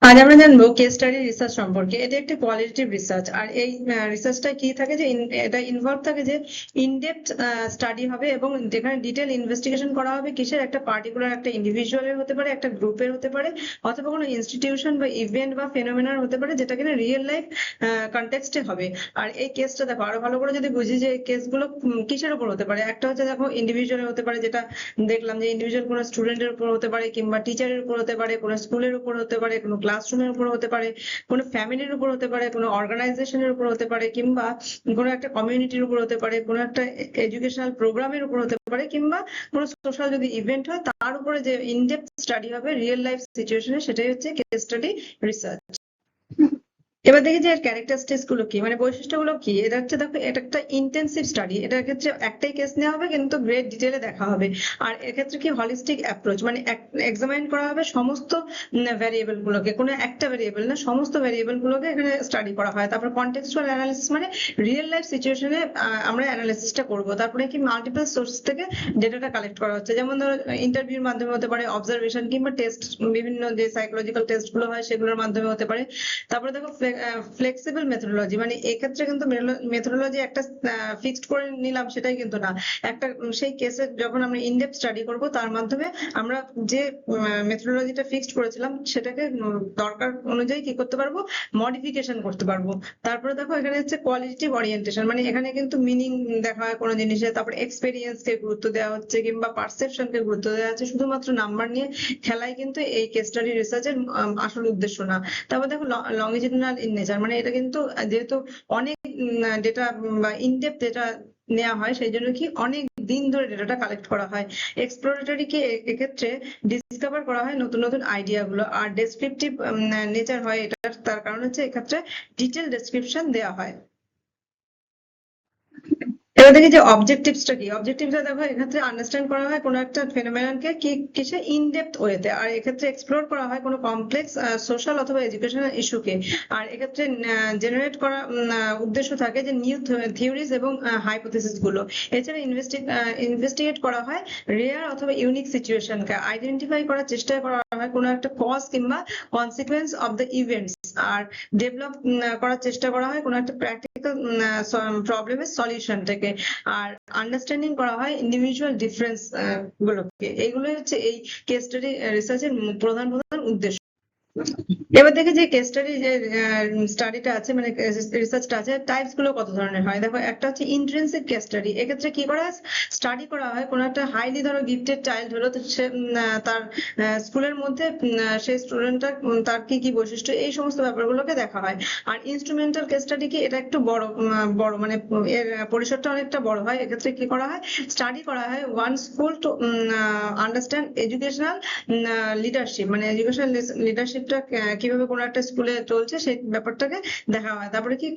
আজ আমরা জানবো কেস স্টাডি রিসার্চ সম্পর্কে। এটা একটি কোয়ালিটেটিভ রিসার্চ, আর এই রিসার্চটা কি থাকে যে এটা ইনভলভ থাকে যে ইনডেপথ স্টাডি হবে এবং যেখানে ডিটেল ইনভেস্টিগেশন করা হবে কিসের একটা পার্টিকুলার একটা ইন্ডিভিজুয়ালের হতে পারে, একটা গ্রুপের হতে পারে, অথবা কোনো ইনস্টিটিউশন বা ইভেন্ট বা ফেনোমেনার হতে পারে, যেটা কিনা রিয়েল লাইফ কনটেক্সটে হবে। আর এই কেসটা দেখো আরো ভালো করে যদি বুঝি যে কেসগুলো কিসের উপর হতে পারে। একটা হচ্ছে দেখো ইন্ডিভিজুয়ালের হতে পারে, যেটা দেখলাম যে ইন্ডিভিজুয়াল কোনো স্টুডেন্টের উপর হতে পারে, কিংবা টিচারের উপর হতে পারে, কোনো স্কুলের উপর হতে পারে, কোনো ক্লাসরুমের উপর হতে পারে, কোনো ফ্যামিলির উপর হতে পারে, কোনো অর্গানাইজেশনের উপর হতে পারে, কিংবা কোনো একটা কমিউনিটির উপর হতে পারে, কোনো একটা এডুকেশনাল প্রোগ্রামের উপর হতে পারে, কিংবা কোনো সোশ্যাল যদি ইভেন্ট হয় তার উপরে যে ইনডেপথ স্টাডি হবে রিয়েল লাইফ সিচুয়েশনে, সেটাই হচ্ছে কেস স্টাডি রিসার্চ। এবার দেখি যে এর ক্যারেক্টারিস্টিক্স গুলো কি, মানে বৈশিষ্ট্যগুলো কি। এটা হচ্ছে দেখো, এটা একটা ইন্টেন্সিভ স্টাডি। এটার ক্ষেত্রে একটাই কেস নেওয়া হবে কিন্তু গ্রেট ডিটেলে দেখা হবে। আর এক্ষেত্রে কি হলিস্টিক অ্যাপ্রোচ, মানে এক্সামাইন করা হবে সমস্ত ভ্যারিয়েবল গুলোকে, কোনো একটা ভ্যারিয়েবল না, সমস্ত ভ্যারিয়েবল গুলোকে এখানে স্টাডি করা হয়। তারপর কন্টেক্সচুয়াল অ্যানালিসিস, মানে রিয়েল লাইফ সিচুয়েশনে আমরা অ্যানালিসিসটা করব। তারপরে কি মাল্টিপল সোর্স থেকে ডেটাটা কালেক্ট করা হচ্ছে, যেমন ধরো ইন্টারভিউর মাধ্যমে হতে পারে, অবজারভেশন, কিংবা টেস্ট, বিভিন্ন যে সাইকোলজিক্যাল টেস্ট গুলো হয় সেগুলোর মাধ্যমে হতে পারে। তারপরে দেখো ফ্লেক্সিবল মেথোডোলজি, মানে এক্ষেত্রে কিন্তু মেথোডোলজি একটা ফিক্সড করে নিলাম সেটাই কিন্তু না। একটা সেই কেসে যখন আমরা ইনডেপথ স্টাডি করব তার মাধ্যমে আমরা যে মেথোডোলজিটা ফিক্সড করেছিলাম সেটাকে দরকার অনুযায়ী কি করতে পারবো, মডিফিকেশন করতে পারবো। তারপরে দেখো এখানে হচ্ছে কোয়ালিটেটিভ ওরিয়েন্টেশন, মানে এখানে কিন্তু মিনিং দেখা হয় কোনো জিনিসে, তারপরে এক্সপেরিয়েন্স কে গুরুত্ব দেওয়া হচ্ছে কিংবা পারসেপশন কে গুরুত্ব দেওয়া হচ্ছে। শুধুমাত্র নাম্বার নিয়ে খেলাই কিন্তু এই কেস স্টাডি রিসার্চের আসল উদ্দেশ্য না। তারপর দেখো লংজিটিউডিনাল ইন নেচার, মানে এটা কিন্তু যেহেতু অনেক ডেটা বা ইনডেপথ ডেটা নেওয়া হয়, সেই জন্য কি অনেক দিন ধরে ডেটাটা কালেক্ট করা হয়। এক্সপ্লোরেটরি কে এক্ষেত্রে ডিসকভার করা হয় নতুন নতুন আইডিয়া গুলো। আর ডেসক্রিপটিভ নেচার হয় এটা, তার কারণ হচ্ছে এক্ষেত্রে ডিটেল ডেসক্রিপশন দেওয়া হয়। এবার দেখি যে অবজেক্টিভসটা কি। অবজেক্টিভটা দেখো এক্ষেত্রে আন্ডারস্ট্যান্ড করা হয় কোনো একটা ফেনোমেননকে কি কিসে ইনডেপথ ওয়েতে, আর এক্ষেত্রে এক্সপ্লোর করা হয় কোনো কমপ্লেক্স সোশ্যাল অথবা এডুকেশনাল ইস্যুকে। আর এক্ষেত্রে জেনারেট করা উদ্দেশ্য থাকে যে নিউ থিওরিজ এবং হাইপোথিসিস গুলো। এছাড়া ইনভেস্টিগেট করা হয় রেয়ার অথবা ইউনিক সিচুয়েশনকে। আইডেন্টিফাই করার চেষ্টা করা হয় কোনো একটা কজ কিংবা কনসিকুয়েন্স অফ দ্য ইভেন্টস। আর ডেভেলপ করার চেষ্টা করা হয় কোনো একটা প্র্যাকটিক্যাল প্রবলেমের সলিউশনটাকে। আর আন্ডারস্ট্যান্ডিং করা হয় ইন্ডিভিজুয়াল ডিফারেন্স গুলোকে। এইগুলোই হচ্ছে এই কেস স্টাডি রিসার্চের প্রধান প্রধান উদ্দেশ্য। এবার দেখি যে কেস স্টাডি যে স্টাডিটা আছে, মানে রিসার্চটা আছে, টাইপস গুলো কত ধরনের হয়। দেখো একটা হচ্ছে ইন্ট্রিনসিক কেস স্টাডি। এক্ষেত্রে কি করা হয়, স্টাডি করা হয় কোনো একটা হাইলি ধরো গিফটেড চাইল্ড হলো, তো সে তার স্কুলের মধ্যে সেই স্টুডেন্টটা তার কি কি বৈশিষ্ট্য, এই সমস্ত ব্যাপারগুলোকে দেখা হয়। আর ইনস্ট্রুমেন্টাল কেস স্টাডি কি, এটা একটু বড়, মানে এর পরিসরটা অনেকটা বড় হয়। এক্ষেত্রে কি করা হয়, স্টাডি করা হয় one school to understand educational leadership, মানে এডুকেশনাল লিডারশিপটা কিভাবে কোনো একটা স্কুলে চলছে সেই ব্যাপারটাকে দেখা হয়। তারপরে কি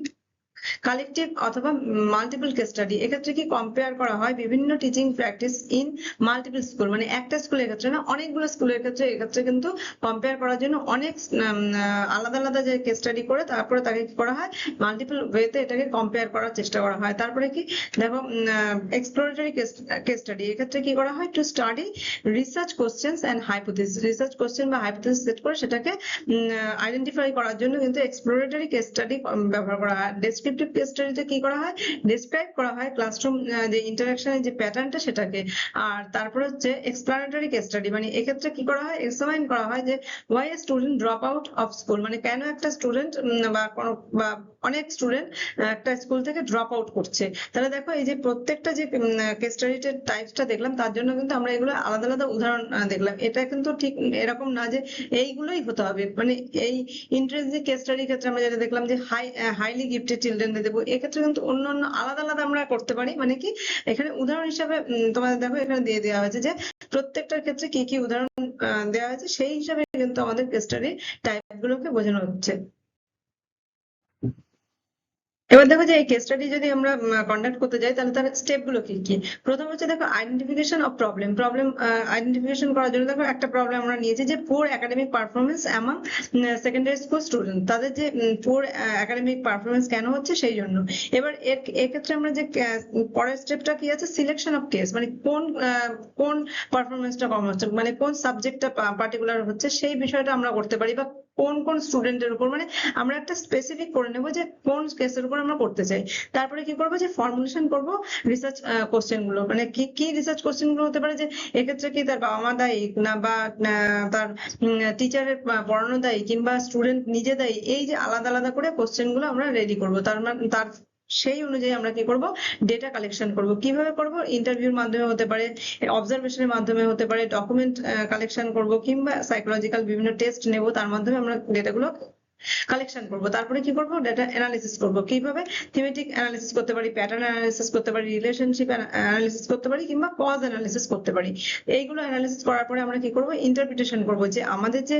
কালেকটিভ অথবা মাল্টিপল কেস স্টাডি। এক্ষেত্রে কি কম্পেয়ার করা হয় বিভিন্ন teaching practice in multiple school, মানে একটা স্কুলের ক্ষেত্রে না, অনেকগুলো স্কুলের ক্ষেত্রে। এক্ষেত্রে কিন্তু কম্পেয়ার করার জন্য অনেক আলাদা আলাদা যে কেস স্টাডি করে তারপরে তাকে কি করা হয়, মাল্টিপল ওয়েতে এটাকে কম্পেয়ার করার চেষ্টা করা হয়। তারপরে কি দেখো এক্সপ্লোরেটরি কেস স্টাডি। এক্ষেত্রে কি করা হয়, to study research questions and hypothesis. Research question বা হাইপোথিসিস সেট করে সেটাকে আইডেন্টিফাই করার জন্য কিন্তু এক্সপ্লোরেটরি কেস স্টাডি ব্যবহার করা হয়। ডেসক্রিপটিভ কেস স্টাডিতে কি করা হয়, ডেসক্রাইব করা হয় ক্লাসরুম যে ইন্টারাকশনের যে প্যাটার্নটা সেটাকে। আর তারপরে হচ্ছে এক্সপ্লানেটরি কেস স্টাডি, মানে এক্ষেত্রে কি করা হয়, এক্সামাইন করা হয় যে why a student drop out of school, মানে কেন একটা স্টুডেন্ট বা অনেক স্টুডেন্ট একটা স্কুল থেকে ড্রপ আউট করছে। তাহলে দেখো এই যে প্রত্যেকটা যে কেস স্টাডির টাইপসটা দেখলাম, তার জন্য কিন্তু আমরা এগুলো আলাদা আলাদা উদাহরণ দেখলাম। এটা কিন্তু ঠিক এরকম না যে এইগুলোই হতে হবে। মানে এই ইন্টারেস্টিং কেস স্টাডির ক্ষেত্রে আমরা যেটা দেখলাম যে হাইলি গিফটেড চিলড্রেনদের দেবো, এক্ষেত্রে কিন্তু অন্যান্য আলাদা আলাদা আমরা করতে পারি। মানে কি এখানে উদাহরণ হিসাবে তোমাদের দেখো এখানে দিয়ে দেওয়া হয়েছে যে প্রত্যেকটার ক্ষেত্রে কি কি উদাহরণ দেওয়া হয়েছে, সেই হিসাবে কিন্তু আমাদের কেস স্টাডি টাইপ গুলোকে বোঝানো হচ্ছে। এবার দেখো যে এই কেস স্টাডি যদি আমরা কন্ডাক্ট করতে যাই তাহলে তার স্টেপ গুলো কি কি। প্রথম হচ্ছে দেখো আইডেন্টিফিকেশন অফ প্রবলেম। আইডেন্টিফিকেশন করার জন্য দেখো একটা প্রবলেম আমরা নিয়েছি যে poor academic performance among secondary school student. তাদের যে পুয়ার একাডেমিক পারফরমেন্স কেন হচ্ছে সেই জন্য। এবার এক্ষেত্রে আমরা যে পরের স্টেপটা কি আছে, সিলেকশন অফ কেস, মানে কোন পারফরমেন্সটা কম হচ্ছে, মানে কোন সাবজেক্টটা পার্টিকুলার হচ্ছে সেই বিষয়টা আমরা করতে পারি, বা কোন কোন স্টুডেন্টের উপর, মানে আমরা একটা স্পেসিফিক করে নেব যে কোন কেসের উপর আমরা করতে চাই। তারপরে কি করবো, যে ফর্মুলেশন করব রিসার্চ কোশ্চেন গুলো, মানে কি কি রিসার্চ কোশ্চেন গুলো হতে পারে, যে এক্ষেত্রে কি তার বাবা মা দায়ী না, বা তার টিচারের পড়ানো দায়ী, কিংবা স্টুডেন্ট নিজে দায়ী। এই যে আলাদা আলাদা করে কোশ্চেন গুলো আমরা রেডি করবো, তার সেই অনুযায়ী আমরা কি করব, ডেটা কালেকশন করব। কিভাবে করব, ইন্টারভিউর মাধ্যমে হতে পারে, অবজারভেশনের মাধ্যমে হতে পারে, ডকুমেন্ট কালেকশন করব, কিংবা সাইকোলজিক্যাল বিভিন্ন টেস্ট নেব, তার মাধ্যমে আমরা ডেটাগুলো কালেকশন করব। তারপরে কি করব, ডেটা অ্যানালিসিস করব। কিভাবে, থিমেটিক অ্যানালিসিস করতে পারি, প্যাটার্ন অ্যানালিসিস করতে পারি, রিলেশনশিপ অ্যানালিসিস করতে পারি, কিংবা কজ অ্যানালিসিস করতে পারি। এইগুলো অ্যানালিসিস করার পরে আমরা কি করব, ইন্টারপ্রিটেশন করব, যে আমাদের যে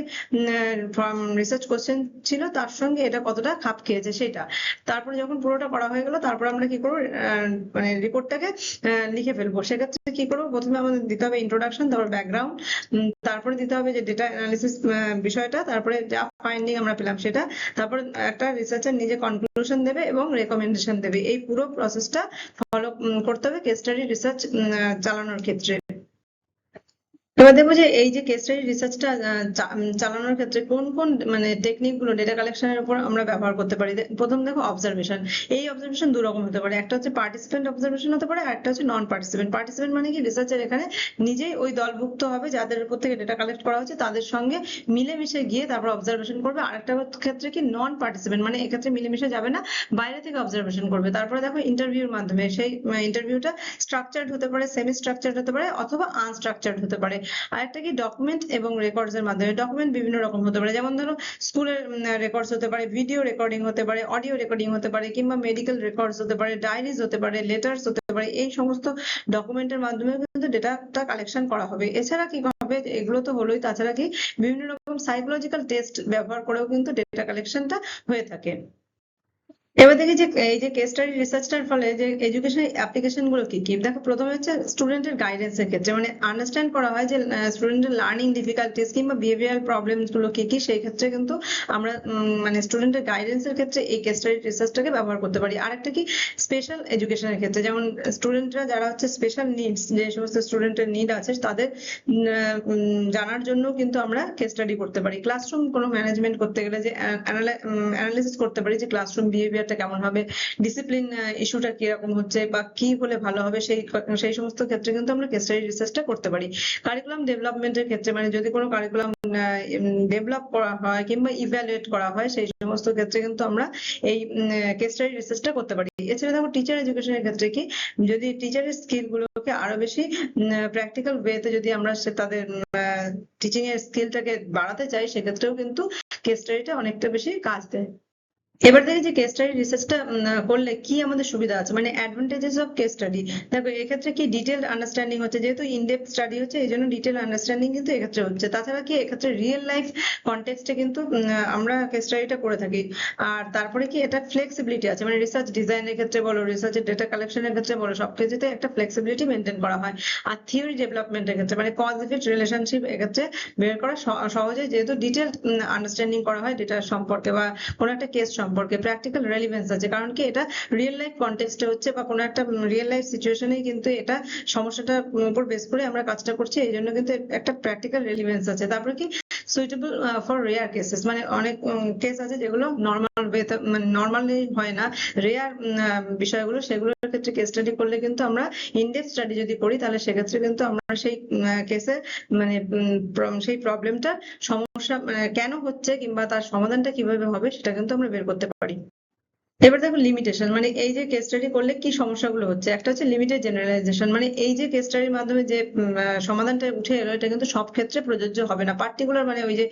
রিসার্চ কোশ্চেন ছিল তার সঙ্গে এটা কতটা খাপ খেয়েছে সেটা। তারপরে যখন পুরোটা করা হয়ে গেল, তারপর আমরা কি করব, মানে রিপোর্টটাকে লিখে ফেলবো। সেক্ষেত্রে কি করব, প্রথমে আমাদের দিতে হবে ইন্ট্রোডাকশন, তারপর ব্যাকগ্রাউন্ড, তারপরে দিতে হবে যে ডেটা অ্যানালিসিস বিষয়টা, তারপরে যা ফাইন্ডিং আমরা পেলাম সেটা, তারপর একটা রিসার্চার নিজে কনক্লুশন দেবে এবং রেকমেন্ডেশন দেবে। এই পুরো প্রসেসটা ফলো করতে হবে কেস স্টাডি রিসার্চ চালানোর ক্ষেত্রে। এবার দেখবো যে এই যে কেস স্টাডি রিসার্চটা চালানোর ক্ষেত্রে কোন কোন মানে টেকনিক গুলো ডেটা কালেকশনের উপর আমরা ব্যবহার করতে পারি। প্রথম দেখো অবজারভেশন। এই অবজারভেশন দু রকম হতে পারে, একটা হচ্ছে পার্টিসিপেন্ট অবজারভেশন হতে পারে, আর একটা হচ্ছে নন পার্টিসিপেন্ট। পার্টিসিপেন্ট মানে কি, রিসার্চার এখানে নিজেই ওই দলভুক্ত হবে যাদের উপর থেকে ডেটা কালেক্ট করা হচ্ছে, তাদের সঙ্গে মিলেমিশে গিয়ে তারপর অবজারভেশন করবে। আরেকটা ক্ষেত্রে কি নন পার্টিসিপেন্ট, মানে এক্ষেত্রে মিলেমিশে যাবে না, বাইরে থেকে অবজারভেশন করবে। তারপরে দেখো ইন্টারভিউর মাধ্যমে, সেই ইন্টারভিউটা স্ট্রাকচার্ড হতে পারে, সেমি স্ট্রাকচার্ড হতে পারে, অথবা আনস্ট্রাকচার্ড হতে পারে। আরেকটা কি ডকুমেন্ট এবং রেকর্ডস এর মাধ্যমে। ডকুমেন্ট বিভিন্ন রকম হতে পারে, যেমন ধরো স্কুলের রেকর্ডস হতে পারে, ভিডিও রেকর্ডিং হতে পারে, অডিও রেকর্ডিং হতে পারে, কিংবা মেডিকেল রেকর্ডস হতে পারে, ডায়েরিজ হতে পারে, লেটার্স হতে পারে। এই সমস্ত ডকুমেন্টের মাধ্যমে কিন্তু ডেটাটা কালেকশন করা হবে। এছাড়া কি হবে, এগুলো তো হলোই, তাছাড়া কি বিভিন্ন রকম সাইকোলজিক্যাল টেস্ট ব্যবহার করেও কিন্তু ডেটা কালেকশনটা হয়ে থাকে। এবার দেখি যে এই যে কেস স্টাডি রিসার্চটার ফলে যে এডুকেশন অ্যাপ্লিকেশন গুলো কি কি। দেখো প্রথমে হচ্ছে স্টুডেন্টের গাইডেন্স এর ক্ষেত্রে, মানে আন্ডারস্ট্যান্ড করা হয় যে স্টুডেন্টের লার্নিং ডিফিকাল্টিস কিংবা বিহেভিয়ারাল প্রবলেমস গুলো কি কি, সেই ক্ষেত্রে কিন্তু আমরা মানে স্টুডেন্টের গাইডেন্স এর ক্ষেত্রে এই কেস স্টাডি রিসার্চটাকে ব্যবহার করতে পারি। আর একটা কি, স্পেশাল এডুকেশনের ক্ষেত্রে, যেমন স্টুডেন্টরা যারা হচ্ছে স্পেশাল নিডস, যে সমস্ত স্টুডেন্টের নিড আছে তাদের জানার জন্য কিন্তু আমরা কেস স্টাডি করতে পারি। ক্লাসরুম কোনো ম্যানেজমেন্ট করতে গেলে যে অ্যানালিসিস করতে পারি যে ক্লাসরুম বিহেভিয়ারটা কেমন হবে, ডিসিপ্লিন ইস্যুটা কিরকম হচ্ছে, বা কি হলে ভালো হবে, সেই সমস্ত ক্ষেত্রে কিন্তু আমরা কেস স্টাডি রিসার্চটা করতে পারি। কারিকুলাম ডেভেলপমেন্টের ক্ষেত্রে, মানে যদি কোনো কারিকুলাম ডেভেলপ করা হয় কিংবা ইভ্যালুয়েট করা হয়, সেই সমস্ত ক্ষেত্রে কিন্তু আমরা এই কেস স্টাডি রিসার্চটা করতে পারি। এছাড়া দেখো টিচার এডুকেশনের ক্ষেত্রে কি, যদি টিচারের স্কিল গুলোকে আরো বেশি প্র্যাকটিক্যাল ওয়েতে যদি আমরা তাদের টিচিং এর স্কিলটাকে বাড়াতে চাই, সেক্ষেত্রেও কিন্তু কেস স্টাডিটা অনেকটা বেশি কাজ দেয়। এবার দেখি যে কেস স্টাডি রিসার্চটা করলে কি আমাদের সুবিধা আছে, মানে অ্যাডভান্টেজেস অফ কেস স্টাডি। দেখো এক্ষেত্রে কি ডিটেইলড আন্ডারস্ট্যান্ডিং হচ্ছে, যেহেতু ইনডেপথ স্টাডি হচ্ছে এই জন্য ডিটেইলড আন্ডারস্ট্যান্ডিং কিন্তু এক্ষেত্রে হচ্ছে। তাছাড়া কি এক্ষেত্রে রিয়েল লাইফ কনটেক্সটে কিন্তু আমরা কেস স্টাডিটা করে থাকি। আর তারপরে কি এটা ফ্লেক্সিবিলিটি আছে, মানে রিসার্চ ডিজাইনের ক্ষেত্রে বলো, রিসার্চের ডেটা কালেকশনের ক্ষেত্রে বলো, সব কিছুতে একটা ফ্লেক্সিবিলিটি মেনটেন করা হয়। আর থিওরি ডেভেলপমেন্টের ক্ষেত্রে, মানে কজ ইফেক্ট রিলেশনশিপ এক্ষেত্রে বের করা সহজে, যেহেতু ডিটেইলড আন্ডারস্ট্যান্ডিং করা হয় ডেটার সম্পর্কে বা কোনো একটা কেস সম্পর্কে, প্র্যাকটিক্যাল রেলিভেন্স আছে, কারণ কি এটা রিয়েল লাইফ কনটেক্সটে হচ্ছে, বা কোনো একটা রিয়েল লাইফ সিচুয়েশনেই কিন্তু এটা সমস্যাটার উপর বেস করে আমরা কাজটা করছি, এই জন্য কিন্তু একটা প্র্যাকটিক্যাল রেলিভেন্স আছে। তারপরে কি সুইটেবল ফর রেয়ার কেসেস, মানে অনেক কেস আছে যেগুলো নর্মাল ওয়েতে, মানে নর্মালি হয় না, রেয়ার বিষয়গুলো, সেগুলোর ক্ষেত্রে কেস স্টাডি করলে কিন্তু আমরা ইনডেপথ স্টাডি যদি করি, তাহলে সেক্ষেত্রে কিন্তু আমরা সেই কেসে মানে সেই প্রবলেমটা সমস্যা কেন হচ্ছে কিংবা তার সমাধানটা কিভাবে হবে সেটা কিন্তু আমরা বের করতে পারি। এবার দেখো লিমিটেশন, মানে এই যে কেস স্টাডি করলে কি সমস্যাগুলো হচ্ছে। একটা হচ্ছে লিমিটেড জেনারেলাইজেশন, মানে এই যে কেস স্টাডির মাধ্যমে যে সমাধানটা উঠে এলো, এটা কিন্তু সব ক্ষেত্রে প্রযোজ্য হবে না, পার্টিকুলার মানে ওই যে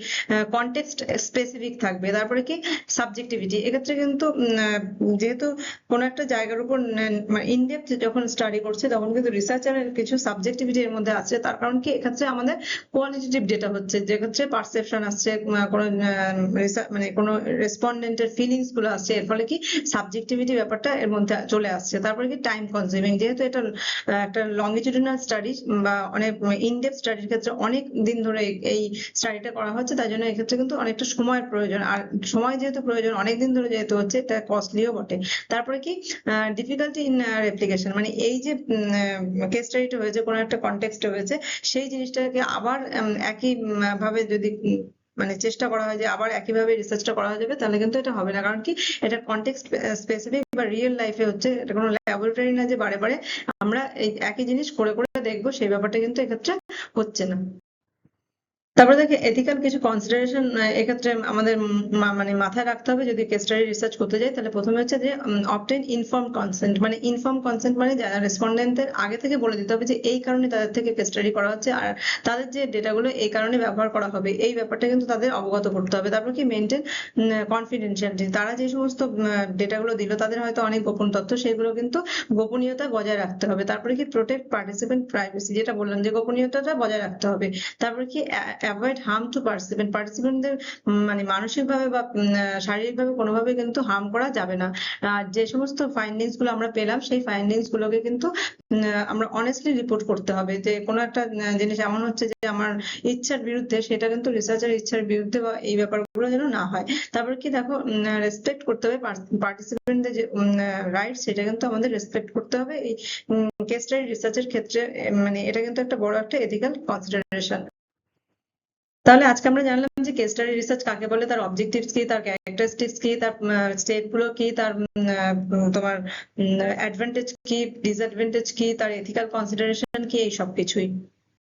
কনটেক্সট স্পেসিফিক থাকবে। তারপরে কি সাবজেক্টিভিটি, এক্ষেত্রে কিন্তু যেহেতু কোনো একটা জায়গার উপর ইনডেপথ যখন স্টাডি করছে, তখন কিন্তু রিসার্চারের কিছু সাবজেক্টিভিটি এর মধ্যে আছে। তার কারণ কি, এক্ষেত্রে আমাদের কোয়ালিটেটিভ ডেটা হচ্ছে, যে ক্ষেত্রে পারসেপশন আসছে, কোনো মানে কোনো রেসপন্ডেন্টের ফিলিংস গুলো আসছে, এর ফলে কি সাবজেক্টিভিটি ব্যাপারটা এর মধ্যে চলে আসছে। তারপরে কি টাইম কনজিউমিং, যেহেতু এটা একটা লংগিটিউডিনাল স্টাডি বা অনেক ইনডেপথ স্টাডির ক্ষেত্রে অনেক দিন ধরে এই স্টাডিটা করা হচ্ছে, তাই জন্য এক্ষেত্রে কিন্তু অনেকটা সময়ের প্রয়োজন, আর সময় যেহেতু প্রয়োজন, অনেক দিন ধরে যেহেতু হচ্ছে, এটা কস্টলিও বটে। তারপরে কি ডিফিকাল্টি ইন রেপ্লিকেশন, মানে এই যে কেস স্টাডিটা হয়েছে কোনো একটা কনটেক্সটে হয়েছে, সেই জিনিসটাকে আবার একই ভাবে যদি মানে চেষ্টা করা হয় যে আবার একইভাবে রিসার্চটা করা যাবে, তাহলে কিন্তু এটা হবে না। কারণ কি, এটা কনটেক্সট স্পেসিফিক বা রিয়েল লাইফে হচ্ছে, এটা কোনো ল্যাবরেটরি না যে বারে বারে আমরা এই একই জিনিস করে করে দেখবো, সেই ব্যাপারটা কিন্তু এক্ষেত্রে হচ্ছে না। তারপরে দেখে এথিক্যাল কিছু কনসিডারেশন এক্ষেত্রে আমাদের মানে মাথায় রাখতে হবে যদি কেস স্টাডি রিসার্চ করতে যাই। তাহলে প্রথমে হচ্ছে যে অবটেন ইনফর্ম কনসেন্ট। মানে ইনফর্ম কনসেন্ট মানে যারা রেসপন্ডেন্টদের আগে থেকে বলে দিতে হবে যে এই কারণে তাদের থেকে কেস স্টাডি করা হচ্ছে, আর তাদের যে ডেটাগুলো এই কারণে ব্যবহার করা হবে, এই ব্যাপারটা কিন্তু তাদের অবগত করতে হবে। তারপর কি, মেনটেন কনফিডেন্সিয়ালিটি। তারা যে সমস্ত ডেটাগুলো দিল, তাদের হয়তো অনেক গোপন তথ্য, সেগুলো কিন্তু গোপনীয়তা বজায় রাখতে হবে। তারপরে কি, প্রোটেক্ট পার্টিসিপেন্ট প্রাইভেসি, যেটা বললাম যে গোপনীয়তাটা বজায় রাখতে হবে। তারপরে কি, অ্যাভয়েড হার্ম টু পার্টিসিপেন্টদের মানে মানসিকভাবে বা শারীরিকভাবে কোনোভাবে কিন্তু হার্ম করা যাবে না। আর যে সমস্ত ফাইন্ডিংস গুলো আমরা পেলাম, সেই ফাইন্ডিংস গুলোকে কিন্তু আমরা অনেস্টলি রিপোর্ট করতে হবে। যে কোনো একটা জিনিস এমন হচ্ছে যে আমার ইচ্ছার বিরুদ্ধে, সেটা কিন্তু রিসার্চের ইচ্ছার বিরুদ্ধে বা এই ব্যাপারগুলো যেন না হয়। তারপর কি দেখো, রেসপেক্ট করতে হবে পার্টিসিপেন্টদের যে রাইট, সেটা কিন্তু আমাদের রেসপেক্ট করতে হবে এই কেস স্টাডি রিসার্চের ক্ষেত্রে। মানে এটা কিন্তু একটা বড় একটা এথিক্যাল কনসিডারেশন। তাহলে আজকে আমরা জানলাম যে কেস স্টাডি রিসার্চ কাকে বলে, তার অবজেক্টিভস কি, তার ক্যারেক্টারিস্টিক্স কি, তার স্টেপ গুলো কি, তার তোমার অ্যাডভান্টেজ কি, ডিসঅ্যাডভান্টেজ কি, তার এথিক্যাল কনসিডারেশন কি, এই সব কিছুই।